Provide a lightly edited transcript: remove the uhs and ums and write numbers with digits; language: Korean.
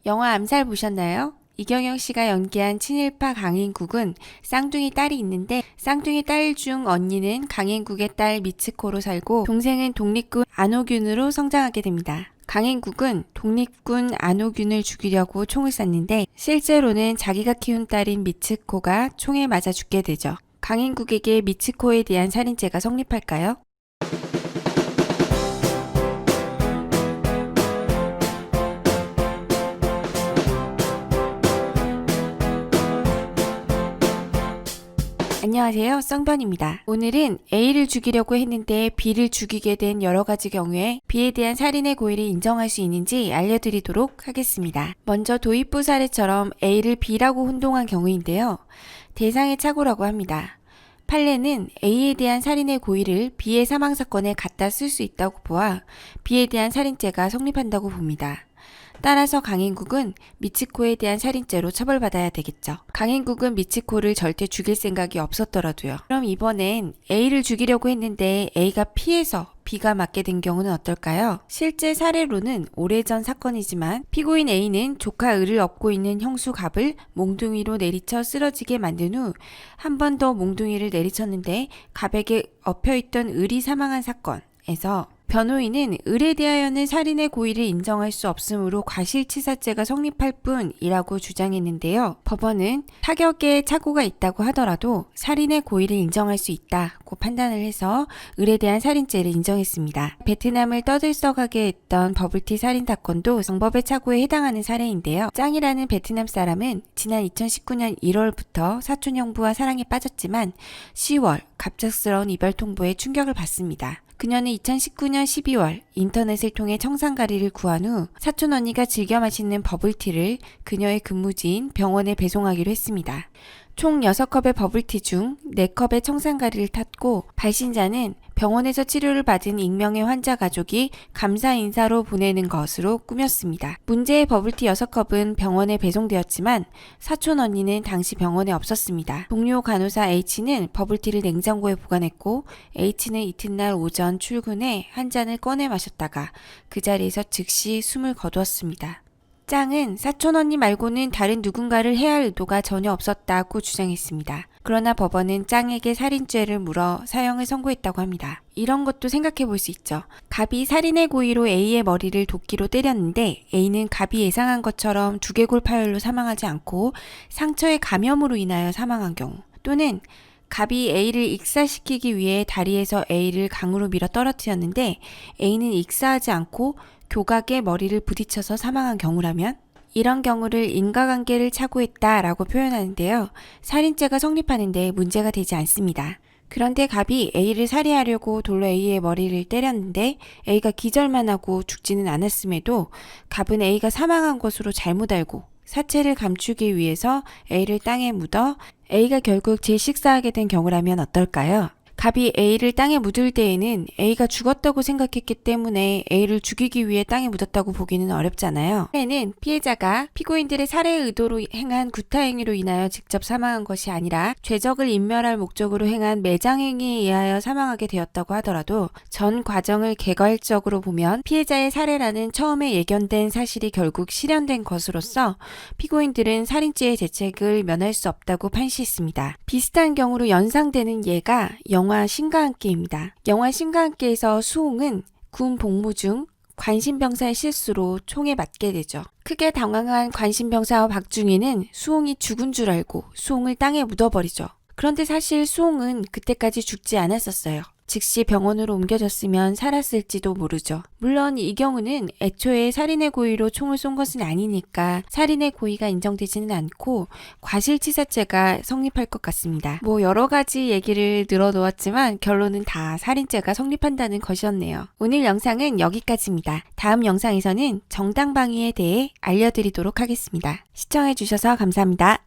영화 암살 보셨나요? 이경영 씨가 연기한 친일파 강인국은 쌍둥이 딸이 있는데 쌍둥이 딸 중 언니는 강인국의 딸 미츠코로 살고 동생은 독립군 안호균으로 성장하게 됩니다. 강인국은 독립군 안호균을 죽이려고 총을 쐈는데 실제로는 자기가 키운 딸인 미츠코가 총에 맞아 죽게 되죠. 강인국에게 미츠코에 대한 살인죄가 성립할까요? 안녕하세요, 썬변입니다. 오늘은 A를 죽이려고 했는데 B를 죽이게 된 여러 가지 경우에 B에 대한 살인의 고의를 인정할 수 있는지 알려드리도록 하겠습니다. 먼저 도입부 사례처럼 A를 B라고 혼동한 경우인데요. 대상의 착오라고 합니다. 판례는 A에 대한 살인의 고의를 B의 사망사건에 갖다 쓸 수 있다고 보아 B에 대한 살인죄가 성립한다고 봅니다. 따라서 강인국은 미츠코에 대한 살인죄로 처벌받아야 되겠죠. 강인국은 미츠코를 절대 죽일 생각이 없었더라도요. 그럼 이번엔 A를 죽이려고 했는데 A가 피해서 B가 맞게 된 경우는 어떨까요? 실제 사례로는 오래전 사건이지만 피고인 A는 조카 을을 업고 있는 형수 갑을 몽둥이로 내리쳐 쓰러지게 만든 후 한 번 더 몽둥이를 내리쳤는데 갑에게 엎혀있던 을이 사망한 사건에서 변호인은 을에 대하여는 살인의 고의를 인정할 수 없으므로 과실치사죄가 성립할 뿐이라고 주장했는데요. 법원은 타격에 착오가 있다고 하더라도 살인의 고의를 인정할 수 있다고 판단을 해서 을에 대한 살인죄를 인정했습니다. 베트남을 떠들썩하게 했던 버블티 살인 사건도 방법의 착오에 해당하는 사례인데요. 짱이라는 베트남 사람은 지난 2019년 1월부터 사촌 형부와 사랑에 빠졌지만 10월 갑작스러운 이별 통보에 충격을 받습니다. 그녀는 2019년 12월 인터넷을 통해 청산가리를 구한 후 사촌 언니가 즐겨 마시는 버블티를 그녀의 근무지인 병원에 배송하기로 했습니다. 총 6컵의 버블티 중 4컵의 청산가리를 탔고 발신자는 병원에서 치료를 받은 익명의 환자 가족이 감사 인사로 보내는 것으로 꾸몄습니다. 문제의 버블티 6컵은 병원에 배송되었지만 사촌 언니는 당시 병원에 없었습니다. 동료 간호사 H는 버블티를 냉장고에 보관했고 H는 이튿날 오전 출근해 한 잔을 꺼내 마셨다가 그 자리에서 즉시 숨을 거두었습니다. 짱은 사촌 언니 말고는 다른 누군가를 해야 할 의도가 전혀 없었다고 주장했습니다. 그러나 법원은 짱에게 살인죄를 물어 사형을 선고했다고 합니다. 이런 것도 생각해 볼 수 있죠. 갑이 살인의 고의로 A의 머리를 도끼로 때렸는데 A는 갑이 예상한 것처럼 두개골 파열로 사망하지 않고 상처의 감염으로 인하여 사망한 경우, 또는 갑이 A를 익사시키기 위해 다리에서 A를 강으로 밀어 떨어뜨렸는데 A는 익사하지 않고 교각에 머리를 부딪혀서 사망한 경우라면 이런 경우를 인과관계를 착오했다라고 표현하는데요. 살인죄가 성립하는데 문제가 되지 않습니다. 그런데 갑이 A를 살해하려고 돌로 A의 머리를 때렸는데 A가 기절만 하고 죽지는 않았음에도 갑은 A가 사망한 것으로 잘못 알고 사체를 감추기 위해서 A를 땅에 묻어 A가 결국 질식사하게 된 경우라면 어떨까요? 갑이 A를 땅에 묻을 때에는 A가 죽었다고 생각했기 때문에 A를 죽이기 위해 땅에 묻었다고 보기는 어렵잖아요. 살해는 피해자가 피고인들의 살해 의도로 행한 구타행위로 인하여 직접 사망한 것이 아니라 죄적을 인멸할 목적으로 행한 매장행위에 의하여 사망하게 되었다고 하더라도 전 과정을 개괄적으로 보면 피해자의 살해라는 처음에 예견된 사실이 결국 실현된 것으로서 피고인들은 살인죄의 죄책을 면할 수 없다고 판시했습니다. 비슷한 경우로 연상되는 예가 영화 신과 함께입니다. 영화 신과 함께에서 수홍은 군 복무 중 관심병사의 실수로 총에 맞게 되죠. 크게 당황한 관심병사 박중희는 수홍이 죽은 줄 알고 수홍을 땅에 묻어버리죠. 그런데 사실 수홍은 그때까지 죽지 않았었어요. 즉시 병원으로 옮겨졌으면 살았을지도 모르죠. 물론 이 경우는 애초에 살인의 고의로 총을 쏜 것은 아니니까 살인의 고의가 인정되지는 않고 과실치사죄가 성립할 것 같습니다. 여러 가지 얘기를 늘어놓았지만 결론은 다 살인죄가 성립한다는 것이었네요. 오늘 영상은 여기까지입니다. 다음 영상에서는 정당방위에 대해 알려드리도록 하겠습니다. 시청해주셔서 감사합니다.